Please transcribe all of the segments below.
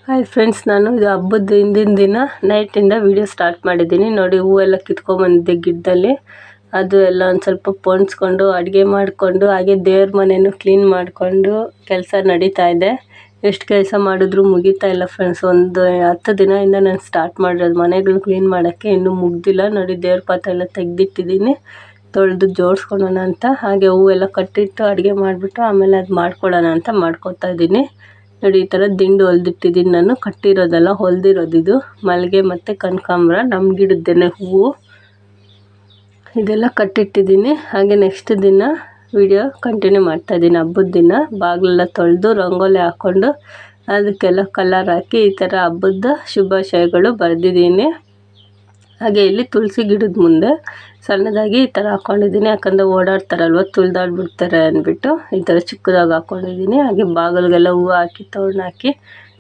Hi friends, ನಾನು ಇದು ಹಬ್ಬದ ಹಿಂದಿನ ದಿನ ನೈಟಿಂದ ವಿಡಿಯೋ ಸ್ಟಾರ್ಟ್ ಮಾಡಿದ್ದೀನಿ. ನೋಡಿ, ಹೂವೆಲ್ಲ ಕಿತ್ಕೊಂಡ್ಬಂದಿದ್ದೆ ಗಿಡದಲ್ಲಿ. ಅದು ಎಲ್ಲ ಒಂದು ಸ್ವಲ್ಪ ಪೊಣಿಸ್ಕೊಂಡು ಅಡುಗೆ ಮಾಡಿಕೊಂಡು ಹಾಗೆ ದೇವ್ರ ಮನೆಯೂ ಕ್ಲೀನ್ ಮಾಡಿಕೊಂಡು ಕೆಲಸ ನಡೀತಾ ಇದೆ. ಎಷ್ಟು ಕೆಲಸ ಮಾಡಿದ್ರೂ ಮುಗಿತಾ ಇಲ್ಲ ಫ್ರೆಂಡ್ಸ್. ಒಂದು 10 ದಿನದಿಂದ ನಾನು ಸ್ಟಾರ್ಟ್ ಮಾಡಿರೋದು ಮನೆಗಳು ಕ್ಲೀನ್ ಮಾಡೋಕ್ಕೆ, ಇನ್ನೂ ಮುಗ್ದಿಲ್ಲ. ನೋಡಿ, ದೇವ್ರ ಪಾತ್ರೆ ಎಲ್ಲ ತೆಗೆದಿಟ್ಟಿದ್ದೀನಿ, ತೊಳೆದು ಜೋಡಿಸ್ಕೊಳ್ಳೋಣ ಅಂತ. ಹಾಗೆ ಹೂವೆಲ್ಲ ಕಟ್ಟಿಟ್ಟು ಅಡುಗೆ ಮಾಡಿಬಿಟ್ಟು ಆಮೇಲೆ ಅದು ಮಾಡ್ಕೊಳ್ಳೋಣ ಅಂತ ಮಾಡ್ಕೊತಾ ಇದ್ದೀನಿ. ನೋಡಿ, ಈ ಥರ ದಿಂಡು ಹೊಲ್ದಿಟ್ಟಿದ್ದೀನಿ ನಾನು. ಕಟ್ಟಿರೋದಲ್ಲ, ಹೊಲ್ದಿರೋದಿದು. ಮಲ್ಲಿಗೆ ಮತ್ತು ಕನಕಾಂಬರ ನಮ್ಮ ಗಿಡದ್ದೇನೆ ಹೂವು. ಇದೆಲ್ಲ ಕಟ್ಟಿಟ್ಟಿದ್ದೀನಿ. ಹಾಗೆ ನೆಕ್ಸ್ಟ್ ದಿನ ವಿಡಿಯೋ ಕಂಟಿನ್ಯೂ ಮಾಡ್ತಾಯಿದ್ದೀನಿ. ಹಬ್ಬದ ದಿನ ಬಾಗಿಲೆಲ್ಲ ತೊಳೆದು ರಂಗೋಲಿ ಹಾಕ್ಕೊಂಡು ಅದಕ್ಕೆಲ್ಲ ಕಲರ್ ಹಾಕಿ ಈ ಥರ ಹಬ್ಬದ ಶುಭಾಶಯಗಳು ಬರೆದಿದ್ದೀನಿ. ಹಾಗೆ ಇಲ್ಲಿ ತುಳಸಿ ಗಿಡದ ಮುಂದೆ ಸಣ್ಣದಾಗಿ ಈ ಥರ ಹಾಕ್ಕೊಂಡಿದ್ದೀನಿ. ಯಾಕಂದರೆ ಓಡಾಡ್ತಾರಲ್ವ, ತುಳಿದಾಡ್ಬಿಡ್ತಾರೆ ಅಂದ್ಬಿಟ್ಟು ಈ ಥರ ಚಿಕ್ಕದಾಗಿ ಹಾಕ್ಕೊಂಡಿದ್ದೀನಿ. ಹಾಗೆ ಬಾಗಿಲಿಗೆಲ್ಲ ಹೂವು ಹಾಕಿ ತೋರಣ ಹಾಕಿ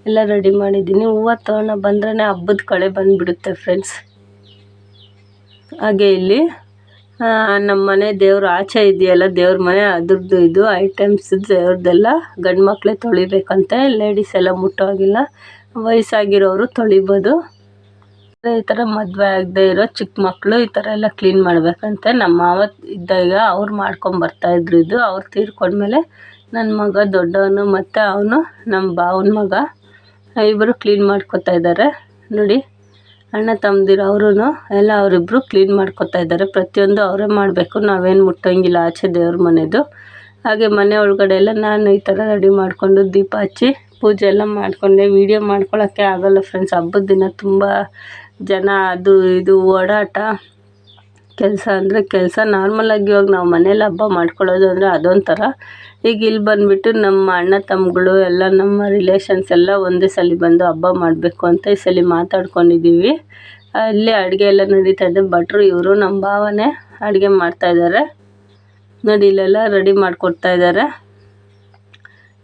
ಎಲ್ಲ ರೆಡಿ ಮಾಡಿದ್ದೀನಿ. ಹೂವು ತೋರಣ ಬಂದ್ರೇ ಹಬ್ಬದ ಕಳೆ ಬಂದುಬಿಡುತ್ತೆ ಫ್ರೆಂಡ್ಸ್. ಹಾಗೆ ಇಲ್ಲಿ ನಮ್ಮ ಮನೆ ದೇವ್ರ ಆಚೆ ಇದೆಯಲ್ಲ, ದೇವ್ರ ಮನೆ, ಅದ್ರದ್ದು ಇದು ಐಟಮ್ಸ್ ದೇವ್ರದ್ದೆಲ್ಲ ಗಂಡು ಮಕ್ಕಳೇ ತೊಳಿಬೇಕಂತೆ. ಲೇಡೀಸ್ ಎಲ್ಲ ಮುಟ್ಟೋಗಿಲ್ಲ, ವಯಸ್ಸಾಗಿರೋರು ತೊಳಿಬೋದು. ಈ ಥರ ಮದುವೆ ಆಗದೆ ಇರೋ ಚಿಕ್ಕ ಮಕ್ಕಳು ಈ ಥರ ಎಲ್ಲ ಕ್ಲೀನ್ ಮಾಡಬೇಕಂತೆ. ನಮ್ಮ ಮಾವ ಇದ್ದಾಗ ಅವ್ರು ಮಾಡ್ಕೊಂಬರ್ತಾಯಿದ್ರು ಇದು. ಅವ್ರು ತೀರ್ಕೊಂಡ್ಮೇಲೆ ನನ್ನ ಮಗ ದೊಡ್ಡವನು ಮತ್ತು ಅವನು ನಮ್ಮ ಭಾವನ ಮಗ ಇಬ್ಬರು ಕ್ಲೀನ್ ಮಾಡ್ಕೊತಾ ಇದ್ದಾರೆ. ನೋಡಿ, ಅಣ್ಣ ತಮ್ಮದಿರು ಅವರು ಎಲ್ಲ ಅವರಿಬ್ಬರು ಕ್ಲೀನ್ ಮಾಡ್ಕೊತಾ ಇದ್ದಾರೆ. ಪ್ರತಿಯೊಂದು ಅವರೇ ಮಾಡಬೇಕು, ನಾವೇನು ಮುಟ್ಟೋಂಗಿಲ್ಲ ಆಚೆ ದೇವ್ರ ಮನೆದು. ಹಾಗೆ ಮನೆ ಒಳಗಡೆ ಎಲ್ಲ ನಾನು ಈ ಥರ ರೆಡಿ ಮಾಡಿಕೊಂಡು ದೀಪ ಹಚ್ಚಿ ಪೂಜೆ ಎಲ್ಲ ಮಾಡಿಕೊಂಡೆ. ವೀಡಿಯೋ ಮಾಡ್ಕೊಳ್ಳೋಕ್ಕೆ ಆಗೋಲ್ಲ ಫ್ರೆಂಡ್ಸ್. ಹಬ್ಬದ ದಿನ ತುಂಬ ಜನ, ಅದು ಇದು ಓಡಾಟ, ಕೆಲಸ ಅಂದರೆ ಕೆಲಸ. ನಾರ್ಮಲಾಗಿ ಇವಾಗ ನಾವು ಮನೇಲಿ ಹಬ್ಬ ಮಾಡ್ಕೊಳ್ಳೋದು ಅಂದರೆ ಅದೊಂಥರ. ಈಗ ಇಲ್ಲಿ ಬಂದುಬಿಟ್ಟು ನಮ್ಮ ಅಣ್ಣ ತಮ್ಮಗಳು ಎಲ್ಲ ನಮ್ಮ ರಿಲೇಷನ್ಸ್ ಎಲ್ಲ ಒಂದೇ ಸಲ ಬಂದು ಹಬ್ಬ ಮಾಡಬೇಕು ಅಂತ ಈ ಸಲ ಮಾತಾಡ್ಕೊಂಡಿದ್ದೀವಿ. ಅಲ್ಲಿ ಅಡುಗೆ ಎಲ್ಲ ನಡೀತಾ ಇದೆ. ಭಟ್ರು ಇವರು ನಮ್ಮ ಭಾವನೆ ಅಡುಗೆ ಮಾಡ್ತಾಯಿದ್ದಾರೆ. ನೋಡಿ, ಇಲ್ಲೆಲ್ಲ ರೆಡಿ ಮಾಡಿಕೊಡ್ತಾ ಇದ್ದಾರೆ.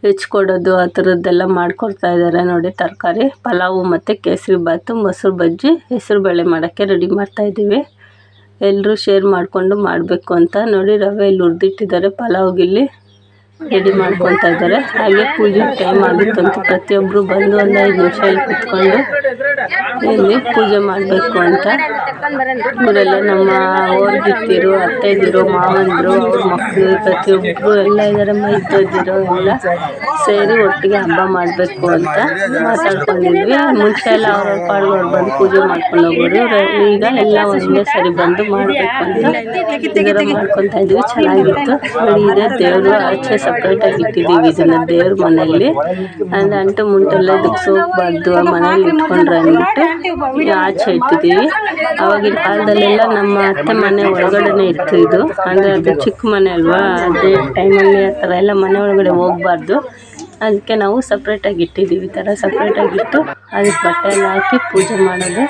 ಹೆಚ್ಕೊಡೋದು ಆ ಥರದ್ದೆಲ್ಲ ಮಾಡಿಕೊಡ್ತಾ ಇದ್ದಾರೆ. ನೋಡಿ, ತರಕಾರಿ ಪಲಾವು ಮತ್ತು ಕೇಸರಿ ಬಾತು, ಮೊಸರು ಬಜ್ಜಿ, ಹೆಸರು ಬೇಳೆ ಮಾಡೋಕ್ಕೆ ರೆಡಿ ಮಾಡ್ತಾಯಿದ್ದೀವಿ. ಎಲ್ಲರೂ ಶೇರ್ ಮಾಡಿಕೊಂಡು ಮಾಡಬೇಕು ಅಂತ. ನೋಡಿ, ರವೆ ಇಲ್ಲಿ ಹುರಿದಿಟ್ಟಿದ್ದಾರೆ. ಪಲಾವ್ಗಿಲ್ಲಿ ರೆಡಿ ಮಾಡ್ಕೊತಾ ಇದ್ದಾರೆ. ಹಾಗೆ ಪೂಜೆ ಟೈಮ್ ಆಗುತ್ತಂತ ಪ್ರತಿಯೊಬ್ಬರು ಬಂದು ಒಂದು 5 ನಿಮಿಷ ಇಲ್ಲಿ ಕುತ್ಕೊಂಡು ಇಲ್ಲಿ ಪೂಜೆ ಮಾಡಬೇಕು ಅಂತ. ಇವರೆಲ್ಲ ನಮ್ಮ ಅವ್ರಿಗಿತ್ತಿರು, ಅತ್ತೆದಿರು, ಮಾವಂದರು, ಅವ್ರ ಮಕ್ಕಳು ಪ್ರತಿಯೊಬ್ಬರು ಎಲ್ಲ ಇದ್ದಾರೆ. ಮೈದೋದಿರೋ ಎಲ್ಲ ಸೇರಿ ಒಟ್ಟಿಗೆ ಹಬ್ಬ ಮಾಡಬೇಕು ಅಂತ ಮಾತಾಡ್ಕೊಂಡಿದ್ವಿ. ಮುಂಚೆ ಎಲ್ಲ ಅವ್ರವ್ರ ಪಾಡ್ಗೆ ಅವ್ರು ಬಂದು ಪೂಜೆ ಮಾಡ್ಕೊಂಡು ಹೋಗೋರು. ಈಗ ಎಲ್ಲ ಒಂದೇ ಸರಿ ಬಂದು ಮಾಡಬೇಕು ಅಂತ ಇದರ ಮಾಡ್ಕೊತಾ ಇದ್ವಿ. ಚೆನ್ನಾಗಿತ್ತು. ನೋಡಿ, ಇದೇ ದೇವರು ಆಚೆ ಸಪ್ರೇಟಾಗಿ ಇಟ್ಟಿದ್ದೀವಿ ಇದನ್ನು ದೇವ್ರ ಮನೆಯಲ್ಲಿ. ಅಂದರೆ ಅಂಟು ಮುಂಟೆಲ್ಲ ಇದಕ್ಕೆ ಹೋಗ್ಬಾರ್ದು, ಆ ಮನೇಲಿ ಇಟ್ಕೊಂಡ್ರೆ ಅಂದ್ಬಿಟ್ಟು ಆಚೆ ಇಟ್ಟಿದ್ದೀವಿ. ಆವಾಗಿನ ಕಾಲದಲ್ಲೆಲ್ಲ ನಮ್ಮ ಅತ್ತೆ ಮನೆ ಒಳಗಡೆನೇ ಇತ್ತು ಇದು. ಅಂದರೆ ಅದು ಚಿಕ್ಕ ಮನೆ ಅಲ್ವಾ, ಅದೇ ಟೈಮಲ್ಲಿ ಆ ಥರ ಎಲ್ಲ ಮನೆ ಒಳಗಡೆ ಹೋಗಬಾರ್ದು. ಅದಕ್ಕೆ ನಾವು ಸಪ್ರೇಟಾಗಿ ಇಟ್ಟಿದ್ದೀವಿ. ಈ ಥರ ಸಪ್ರೇಟಾಗಿಟ್ಟು ಅದಕ್ಕೆ ಬಟ್ಟೆ ಎಲ್ಲ ಹಾಕಿ ಪೂಜೆ ಮಾಡೋದು.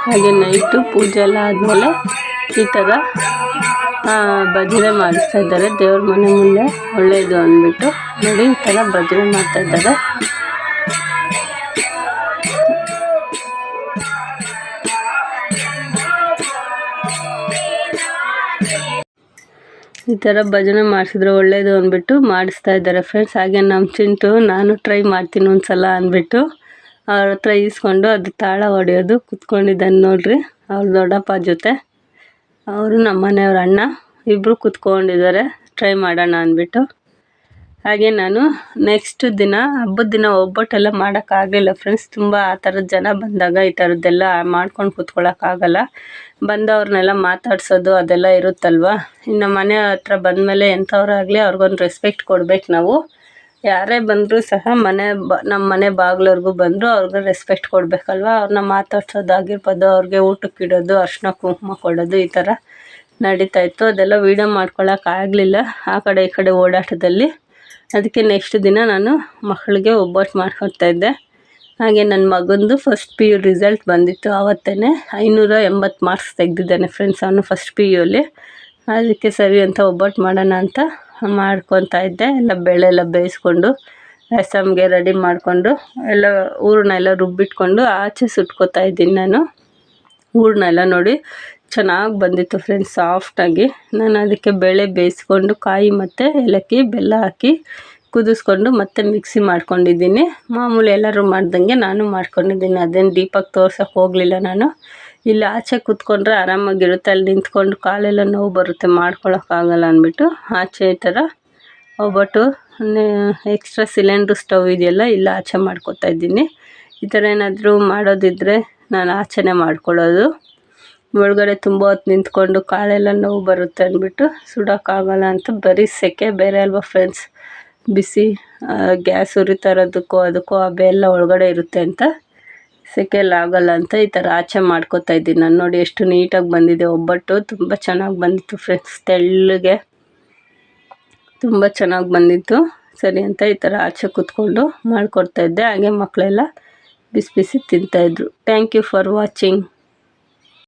ಹಾಗೆ ನೈಟು ಪೂಜೆ ಎಲ್ಲ ಆದಮೇಲೆ ಈ ಥರ ಭಜನೆ ಮಾಡಿಸ್ತಾ ಇದ್ದಾರೆ ದೇವ್ರ ಮನೆ ಮುಂದೆ, ಒಳ್ಳೆಯದು ಅಂದ್ಬಿಟ್ಟು. ನೋಡಿ, ಈ ಥರ ಭಜನೆ ಮಾಡ್ತಾ ಇದ್ದಾರೆ. ಈ ಥರ ಭಜನೆ ಮಾಡಿಸಿದ್ರೆ ಒಳ್ಳೆಯದು ಅಂದ್ಬಿಟ್ಟು ಮಾಡಿಸ್ತಾ ಇದ್ದಾರೆ ಫ್ರೆಂಡ್ಸ್. ಹಾಗೆ ನಮ್ಮ ಚಿಂಟು ನಾನು ಟ್ರೈ ಮಾಡ್ತೀನಿ ಒಂದು ಸಲ ಅಂದ್ಬಿಟ್ಟು ಅವ್ರ ಹತ್ರ ಈಸ್ಕೊಂಡು ಅದು ತಾಳ ಹೊಡೆಯೋದು ಕುತ್ಕೊಂಡಿದ್ದಾನೆ ನೋಡ್ರಿ. ಅವ್ರ ದೊಡ್ಡಪ್ಪ ಜೊತೆ ಅವರು ನಮ್ಮ ಮನೆಯವ್ರ ಅಣ್ಣ ಇಬ್ಬರು ಕುತ್ಕೊಂಡಿದ್ದಾರೆ ಟ್ರೈ ಮಾಡೋಣ ಅಂದ್ಬಿಟ್ಟು. ಹಾಗೆ ನಾನು ನೆಕ್ಸ್ಟ್ ದಿನ ಹಬ್ಬದ ದಿನ ಒಬ್ಬಟ್ಟೆಲ್ಲ ಮಾಡೋಕ್ಕಾಗಲಿಲ್ಲ ಫ್ರೆಂಡ್ಸ್. ತುಂಬ ಆ ಥರದ ಜನ ಬಂದಾಗ ಈ ಥರದ್ದೆಲ್ಲ ಮಾಡ್ಕೊಂಡು ಕೂತ್ಕೊಳ್ಳೋಕ್ಕಾಗಲ್ಲ. ಬಂದವ್ರನ್ನೆಲ್ಲ ಮಾತಾಡ್ಸೋದು ಅದೆಲ್ಲ ಇರುತ್ತಲ್ವ. ಇನ್ನು ಮನೆ ಹತ್ರ ಬಂದಮೇಲೆ ಎಂಥವ್ರಾಗಲಿ ಅವ್ರಿಗೊಂದು ರೆಸ್ಪೆಕ್ಟ್ ಕೊಡ್ಬೇಕು ನಾವು. ಯಾರೇ ಬಂದರೂ ಸಹ ನಮ್ಮ ಮನೆ ಬಾಗಿಲವ್ರಿಗೂ ಬಂದರೂ ಅವ್ರಿಗೆ ರೆಸ್ಪೆಕ್ಟ್ ಕೊಡಬೇಕಲ್ವ. ಅವ್ರನ್ನ ಮಾತಾಡ್ಸೋದಾಗಿರ್ಬೋದು, ಅವ್ರಿಗೆ ಊಟಕ್ಕೆ ಇಡೋದು, ಅರಿಶಿನ ಕುಂಕುಮ ಕೊಡೋದು, ಈ ಥರ ನಡೀತಾಯಿತ್ತು. ಅದೆಲ್ಲ ವೀಡಿಯೋ ಮಾಡ್ಕೊಳ್ಳೋಕ್ಕಾಗಲಿಲ್ಲ ಆ ಕಡೆ ಈ ಕಡೆ ಓಡಾಟದಲ್ಲಿ. ಅದಕ್ಕೆ ನೆಕ್ಸ್ಟ್ ದಿನ ನಾನು ಮಕ್ಕಳಿಗೆ ಒಬ್ಬಟ್ಟು ಮಾಡ್ಕೊಡ್ತಾಯಿದ್ದೆ. ಹಾಗೆ ನನ್ನ ಮಗಂದು ಫಸ್ಟ್ PU ರಿಸಲ್ಟ್ ಬಂದಿತ್ತು ಆವತ್ತೇ. 580 ಮಾರ್ಕ್ಸ್ ತೆಗೆದಿದ್ದಾನೆ ಫ್ರೆಂಡ್ಸ್ ಅವನು ಫಸ್ಟ್ PUಲಿ. ಅದಕ್ಕೆ ಸರಿ ಅಂತ ಒಬ್ಬಟ್ಟು ಮಾಡೋಣ ಅಂತ ಮಾಡ್ಕೊತಾ ಇದ್ದೆ. ಎಲ್ಲ ಬೇಳೆ ಎಲ್ಲ ಬೇಯಿಸ್ಕೊಂಡು ರಸಮ್ಗೆ ರೆಡಿ ಮಾಡಿಕೊಂಡು ಎಲ್ಲ ಹೂರಣ ರುಬ್ಬಿಟ್ಕೊಂಡು ಆಚೆ ಸುಟ್ಕೋತಾ ಇದ್ದೀನಿ ನಾನು. ಹೂರಣ ನೋಡಿ ಚೆನ್ನಾಗಿ ಬಂದಿತ್ತು ಫ್ರೆಂಡ್ಸ್, ಸಾಫ್ಟಾಗಿ. ನಾನು ಅದಕ್ಕೆ ಬೇಳೆ ಬೇಯಿಸ್ಕೊಂಡು ಕಾಯಿ ಮತ್ತು ಏಲಕ್ಕಿ ಬೆಲ್ಲ ಹಾಕಿ ಕುದಿಸ್ಕೊಂಡು ಮತ್ತೆ ಮಿಕ್ಸಿ ಮಾಡ್ಕೊಂಡಿದ್ದೀನಿ. ಮಾಮೂಲಿ ಎಲ್ಲರೂ ಮಾಡ್ದಂಗೆ ನಾನು ಮಾಡ್ಕೊಂಡಿದ್ದೀನಿ. ಅದೇನು ದೀಪಕ್ಕೆ ತೋರ್ಸೋಕ್ಕೆ ಹೋಗಲಿಲ್ಲ ನಾನು. ಇಲ್ಲಿ ಆಚೆ ಕೂತ್ಕೊಂಡ್ರೆ ಆರಾಮಾಗಿರುತ್ತೆ, ಅಲ್ಲಿ ನಿಂತ್ಕೊಂಡು ಕಾಲೆಲ್ಲ ನೋವು ಬರುತ್ತೆ, ಮಾಡ್ಕೊಳಕ್ಕಾಗಲ್ಲ ಅಂದ್ಬಿಟ್ಟು ಆಚೆ ಈ ಥರ ಒಬ್ಬಟ್ಟು ಎಕ್ಸ್ಟ್ರಾ ಸಿಲಿಂಡ್ರ್ ಸ್ಟವ್ ಇದೆಯಲ್ಲ, ಇಲ್ಲಿ ಆಚೆ ಮಾಡ್ಕೊತಾ ಇದ್ದೀನಿ. ಈ ಥರ ಏನಾದರೂ ಮಾಡೋದಿದ್ದರೆ ನಾನು ಆಚೆನೇ ಮಾಡ್ಕೊಳ್ಳೋದು. ಒಳಗಡೆ ತುಂಬ ಹೊತ್ತು ನಿಂತ್ಕೊಂಡು ಕಾಲೆಲ್ಲ ನೋವು ಬರುತ್ತೆ ಅಂದ್ಬಿಟ್ಟು ಸುಡೋಕ್ಕಾಗಲ್ಲ ಅಂತ. ಬರೀ ಸೆಕೆ ಬೇರೆ ಅಲ್ವಾ ಫ್ರೆಂಡ್ಸ್, ಬಿಸಿ ಗ್ಯಾಸ್ ಉರಿತಾ ಇರೋದಕ್ಕೂ ಅದಕ್ಕೂ ಆ ಬೆಲ್ಲ ಒಳಗಡೆ ಇರುತ್ತೆ ಅಂತ ಸೆಕೆಯಲ್ಲಿ ಆಗಲ್ಲ ಅಂತ ಈ ಥರ ಆಚೆ ಮಾಡ್ಕೊತಾ ಇದ್ದೀನಿ ನಾನು. ನೋಡಿ ಎಷ್ಟು ನೀಟಾಗಿ ಬಂದಿದೆ ಒಬ್ಬಟ್ಟು, ತುಂಬ ಚೆನ್ನಾಗಿ ಬಂದಿತ್ತು ಫ್ರೆಂಡ್ಸ್, ತೆಳ್ಳಗೆ ತುಂಬ ಚೆನ್ನಾಗಿ ಬಂದಿತ್ತು. ಸರಿ ಅಂತ ಈ ಥರ ಆಚೆ ಕೂತ್ಕೊಂಡು ಮಾಡಿಕೊಡ್ತಾಯಿದ್ದೆ. ಹಾಗೆ ಮಕ್ಕಳೆಲ್ಲ ಬಿಸಿ ಬಿಸಿ ತಿಂತಾಯಿದ್ರು. Thank you for watching.